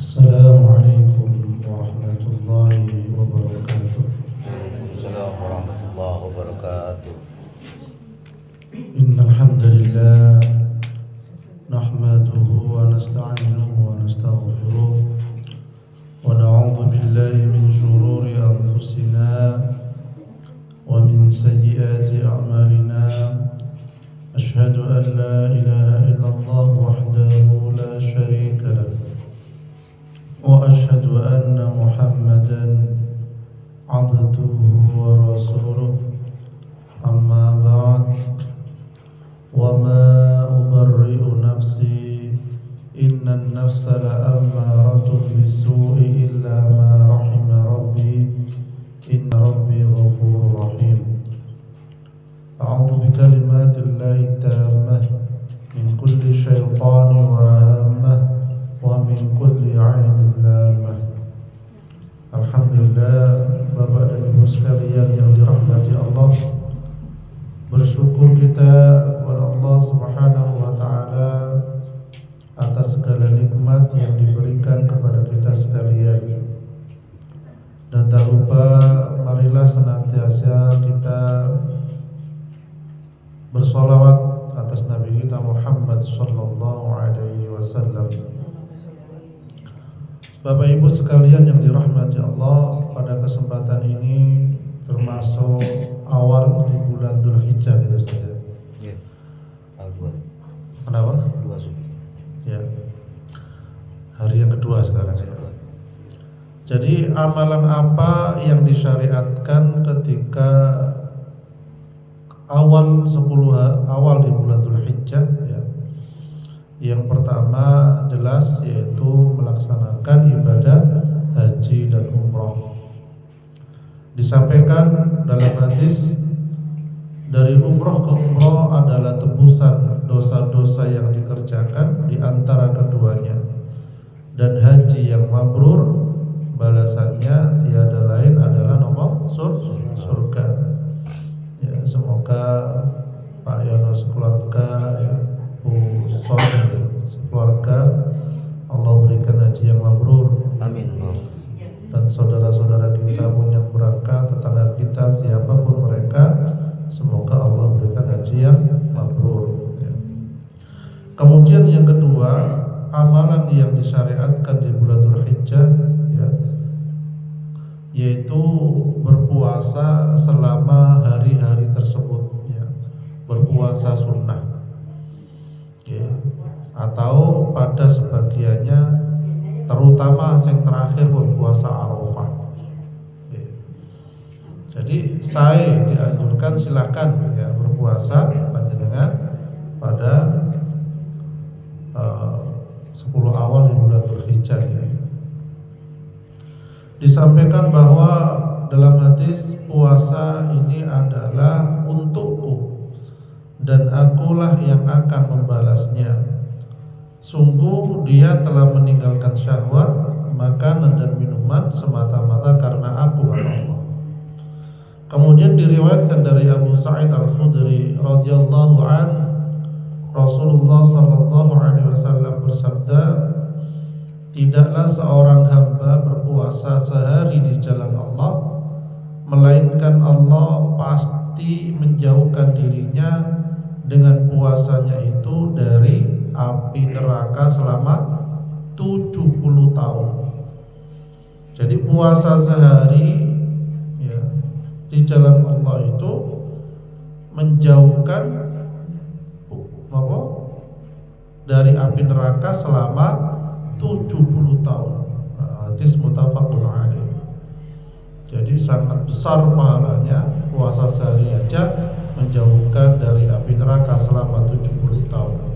Assalamualaikum warahmatullahi wabarakatuh. Waalaikumsalam warahmatullahi wabarakatuh. Innal hamdalillah nahmaduhu wa nasta'inuhu wa nastaghfiruh wa na'udzu billahi min shururi anfusina wa min sayyiati a'malina. Ashhadu an la ilaha illallah wahdahu la syarika lah wa ashhadu anna Muhammadan abduhu wa rasuluh. Amma ba'd. Wa ma ubarri'u nafsi innan nafsa la'ammaratun bisu'i illa ma rahima rabbi inna rabbi ghafurur rahim. A'udzu bikalimatillahi tammah min kulli syaitanin wa hammah wa min kulli 'ainin lamah. Alhamdulillah, Bapak dan Ibu sekalian yang dirahmati Allah, bersyukur kita kepada Allah Subhanahu wa taala atas segala nikmat yang diberikan kepada kita sekalian. Dan tak lupa marilah senantiasa kita bersolawat atas Nabi kita Muhammad sallallahu alaihi wasallam. Bapak Ibu sekalian yang dirahmati Allah, pada kesempatan ini termasuk awal di bulan Dzulhijjah gitu saja. Ya. Al-2. Kenapa? 2 subuh. Ya. Hari yang kedua sekarang ya. Jadi amalan apa yang disyariatkan ketika awal di bulan Dzulhijjah ya. Yang pertama jelas yaitu melaksanakan ibadah haji dan umroh. Disampaikan dalam hadis, dari umroh ke umroh adalah tebusan dosa-dosa yang dikerjakan di antara keduanya, dan haji yang mabrur balasannya tiada lain adalah surga. Ya, semoga Pak Yono sekeluarga ya, Bu Soleh sekeluarga Allah berikan haji yang mabrur. Amin. Dan saudara-saudara kita pun yang berangkat, tetangga kita siapapun mereka, semoga Allah berikan haji yang mabrur ya. Kemudian yang kedua, amalan yang disyariatkan di bulan Dzulhijjah ya, yaitu berpuasa selama hari-hari tersebut ya. Berpuasa sunnah ya. Atau pada sebagiannya, terutama yang terakhir berpuasa Arafah ya. Jadi saya dianjurkan silakan ya berpuasa panjenengan pada 10 awal di bulan Dzulhijjah ini. Disampaikan bahwa dalam hadis, puasa ini adalah untukku dan akulah yang akan membalasnya. Sungguh dia telah meninggalkan syahwat, makanan dan minuman semata-mata karena aku, kata Allah. Kemudian diriwayatkan dari Abu Sa'id Al-Khudri radhiyallahu an, Rasulullah sallallahu alaihi wasallam bersabda, tidaklah seorang hamba berpuasa sehari di jalan Allah, melainkan Allah pasti menjauhkan dirinya dengan puasanya itu dari api neraka selama 70 tahun. Jadi puasa sehari ya, di jalan Allah itu menjauhkan apa? Dari api neraka selama 70 tahun. Hadis muttafaqun alaih. Jadi sangat besar pahalanya, puasa sehari aja menjauhkan dari api neraka selama 70 tahun.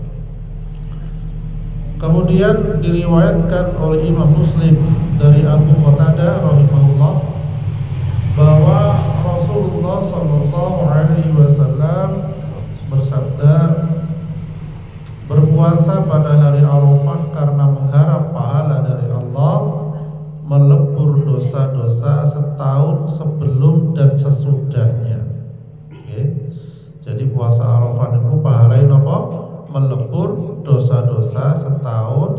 Kemudian diriwayatkan oleh Imam Muslim dari Abu Qatadah rahimahullah bahwa Rasulullah sallallahu alaihi wasallam bersabda, berpuasa pada hari Arafah karena mengharap pahala dari Allah melebur dosa-dosa setahun sebelum dan sesudahnya. Okay. Jadi puasa Arafah itu pahalanya apa? Melebur dosa-dosa setahun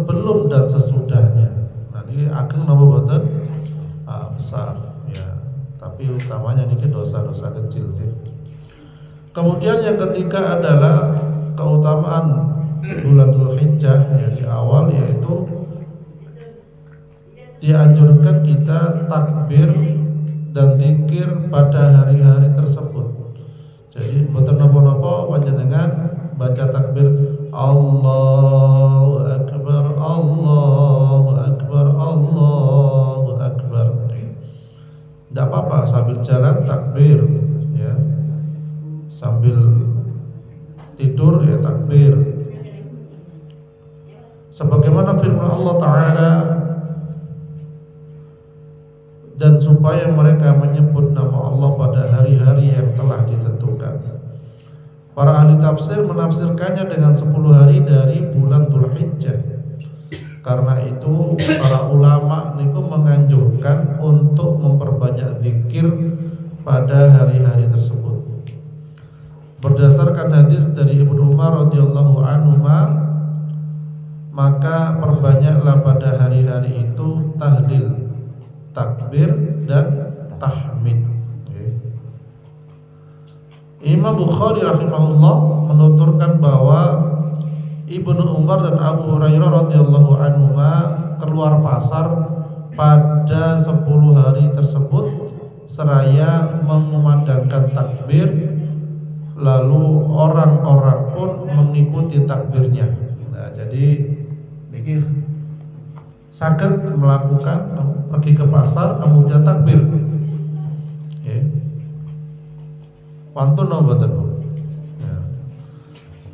sebelum dan sesudahnya. Nah ini ageng napa boten? Besar ya. Tapi utamanya niki dosa-dosa kecil ya. Kemudian yang ketiga adalah keutamaan bulan Dzulhijjah ya di awal, yaitu dianjurkan kita takbir dan zikir pada hari-hari tersebut. Jadi boten napa-napa panjenengan baca takbir Allahu Akbar, Allahu Akbar, Allahu Akbar. Tidak apa-apa sambil jalan takbir ya. Sambil tidur ya takbir. Sebagaimana firman Allah Ta'ala, dan supaya mereka menyebut nama Allah pada hari-hari yang telah ditentukan. Para ahli tafsir menafsirkannya dengan 10 hari dari bulan Dzulhijjah. Karena itu para ulama niku menganjurkan untuk memperbanyak zikir pada hari-hari tersebut. Berdasarkan hadis dari Ibnu Umar radhiyallahu anhu, maka perbanyaklah pada hari-hari itu tahlil, takbir dan tahmid. Imam Bukhari rahimahullah menuturkan bahwa Ibnu Umar dan Abu Hurairah radhiyallahu anhu keluar pasar pada 10 hari tersebut seraya mengumandangkan takbir, lalu orang-orang pun mengikuti takbirnya. Nah, jadi niki saged melakukan pergi ke pasar kemudian takbir. Nggih. Pantun napa mboten, Bu? Ya.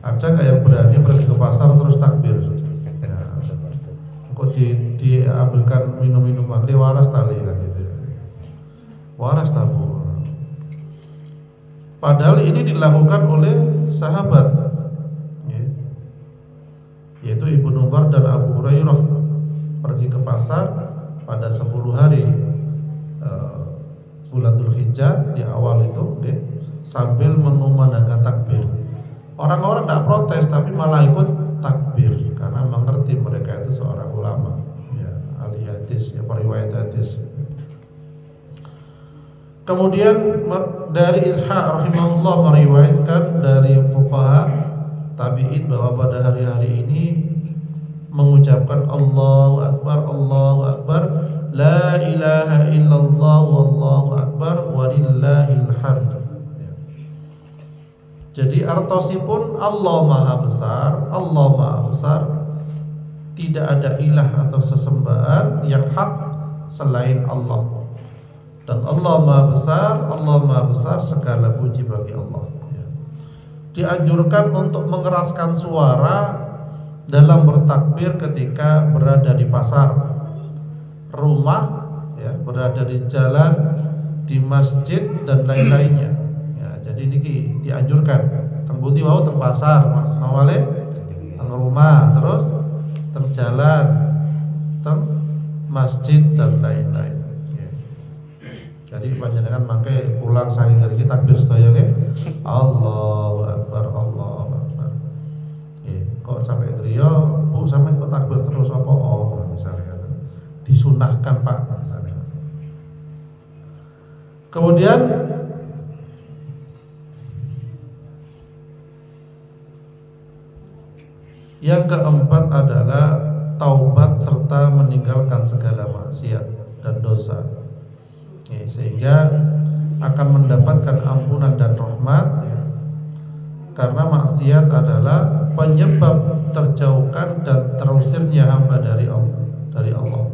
Ada nggak yang berani pergi ke pasar terus takbir? Ya. Kok diambilkan minum-minuman, waras tali kan itu. Waras ta, Bu? Padahal ini dilakukan oleh sahabat ya, yaitu Ibnu Umar dan Abu Hurairah pergi ke pasar pada 10 hari bulan Dzulhijjah di awal itu ya, sambil mengumandangkan takbir. Orang-orang tidak protes tapi malah ikut takbir karena mengerti mereka itu seorang ulama ya, ahli hadis ya, periwayat hadis. Kemudian dari Ishaq rahimahullah meriwayatkan dari fuqaha tabi'in bahwa pada hari-hari ini mengucapkan Allahu Akbar, Allahu Akbar, la ilaha illallah, wallahu akbar, walillahil hamd. Jadi artosipun Allah Maha Besar, Allah Maha Besar, tidak ada ilah atau sesembahan yang hak selain Allah. Dan Allah Maha Besar, segala puji bagi Allah. Dianjurkan untuk mengeraskan suara dalam bertakbir ketika berada di pasar, rumah, ya, berada di jalan, di masjid dan lain-lainnya. Ya, jadi ini dianjurkan. Teng pundi wau teng pasar, nawale teng rumah, terus teng jalan, teng masjid dan lain-lain. Jadi panjenengan mangke pulang saking ngriki takbir sedaya nggih. Allahu Akbar, Allahu Akbar. Kok sampai griya, Bu sampean kok takbir terus apa? Oh, misalnya disunahkan, Pak. Kemudian yang keempat adalah taubat serta meninggalkan segala maksiat dan dosa. Sehingga akan mendapatkan ampunan dan rahmat ya. Karena maksiat adalah penyebab terjauhkan dan terusirnya hamba dari Allah.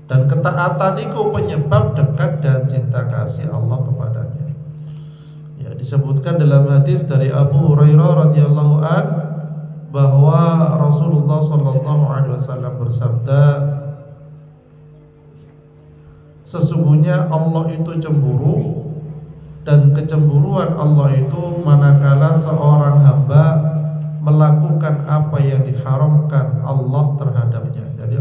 Dan ketaatan itu penyebab dekat dan cinta kasih Allah kepadanya. Ya, disebutkan dalam hadis dari Abu Hurairah radhiyallahu an bahwa Rasulullah sallallahu alaihi wasallam bersabda, sesungguhnya Allah itu cemburu, dan kecemburuan Allah itu manakala seorang hamba melakukan apa yang diharamkan Allah terhadapnya. Jadi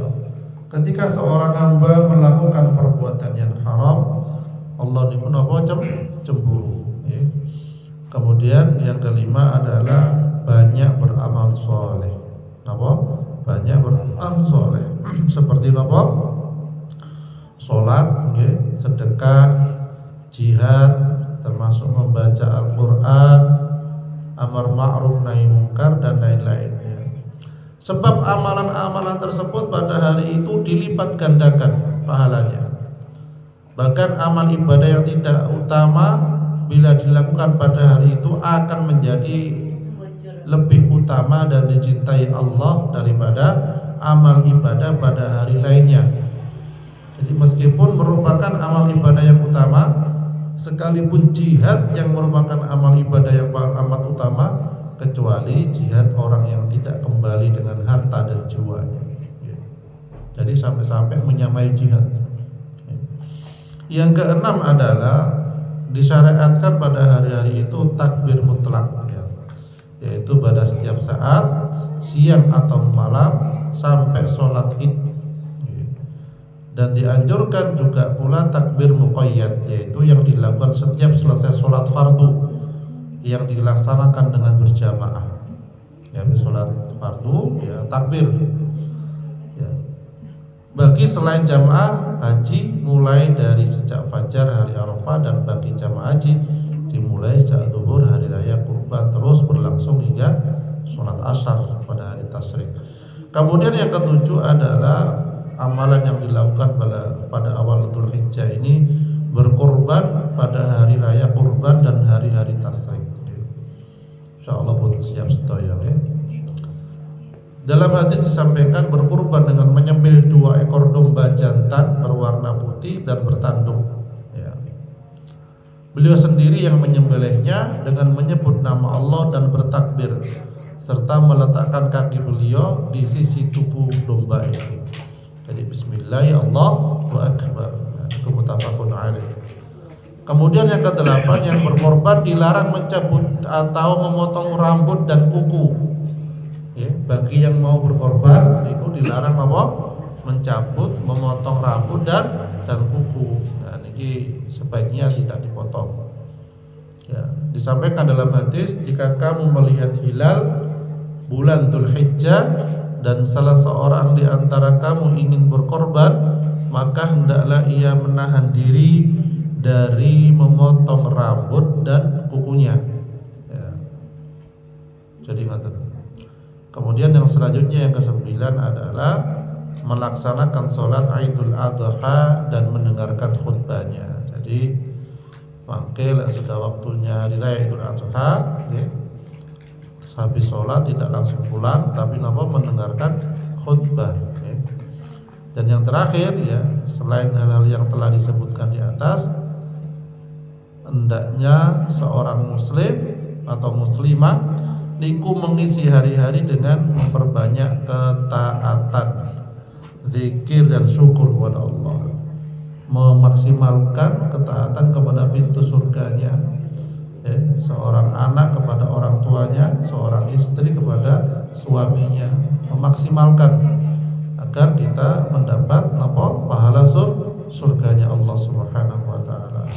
ketika seorang hamba melakukan perbuatan yang haram, Allah ini pun apa? Cemburu ya. Kemudian yang kelima adalah banyak beramal soleh. Apa? banyak beramal soleh seperti apa? Sholat, sedekah, jihad, termasuk membaca Al-Quran, amar ma'ruf nahi mungkar dan lain-lainnya. Sebab amalan-amalan tersebut pada hari itu dilipat gandakan pahalanya. Bahkan amal ibadah yang tidak utama bila dilakukan pada hari itu akan menjadi lebih utama dan dicintai Allah daripada amal ibadah pada hari lainnya. Jadi meskipun merupakan amal ibadah yang utama, sekalipun jihad yang merupakan amal ibadah yang amat utama, kecuali jihad orang yang tidak kembali dengan harta dan jiwanya. Jadi sampai-sampai menyamai jihad. Yang keenam adalah disyariatkan pada hari-hari itu takbir mutlak, yaitu pada setiap saat, siang atau malam sampai sholat id. Dan dianjurkan juga pula takbir muqayyad, yaitu yang dilakukan setiap selesai sholat fardu yang dilaksanakan dengan berjamaah. Ya, sholat fardu, ya takbir. Ya. Bagi selain jamaah haji mulai dari sejak fajar hari Arafah, dan bagi jamaah haji dimulai sejak zuhur hari raya Kurban, terus berlangsung hingga sholat asar pada hari tasyrik. Kemudian yang ketujuh adalah amalan yang dilakukan pada awal Dzul Hijjah ini, berkorban pada hari raya Kurban dan hari-hari tasyrik. Insyaallah pun siap sedaya ya. Dalam hadis disampaikan berkurban dengan menyembelih 2 ekor domba jantan berwarna putih dan bertanduk. Ya. Beliau sendiri yang menyembelihnya dengan menyebut nama Allah dan bertakbir, serta meletakkan kaki beliau di sisi tubuh domba itu. Jadi bismillah, Allahu akbar. Itu muttafaqun alaih. Kemudian yang ke-8, yang berkorban dilarang mencabut atau memotong rambut dan kuku. Ya, bagi yang mau berkorban itu dilarang apa? Mencabut, memotong rambut dan kuku. Nah, ini sebaiknya tidak dipotong. Ya, disampaikan dalam hadis, jika kamu melihat hilal bulan Dzul Hijjah dan salah seorang di antara kamu ingin berkorban, maka hendaklah ia menahan diri dari memotong rambut dan kukunya. Ya. Jadi ngaten. Kemudian yang selanjutnya yang ke-9 adalah melaksanakan sholat Idul Adha dan mendengarkan khutbahnya. Jadi mangke sudah waktunya hari raya Idul Adha, ya. Habis sholat tidak langsung pulang, tapi mendengarkan khutbah. Ya. Dan yang terakhir, ya, selain hal-hal yang telah disebutkan di atas, hendaknya seorang muslim atau muslimah niku mengisi hari-hari dengan memperbanyak ketaatan, zikir dan syukur kepada Allah, memaksimalkan ketaatan kepada pintu surganya. Seorang anak kepada orang tuanya, seorang istri kepada suaminya, memaksimalkan agar kita mendapat pahala surganya Allah Subhanahu wa taala.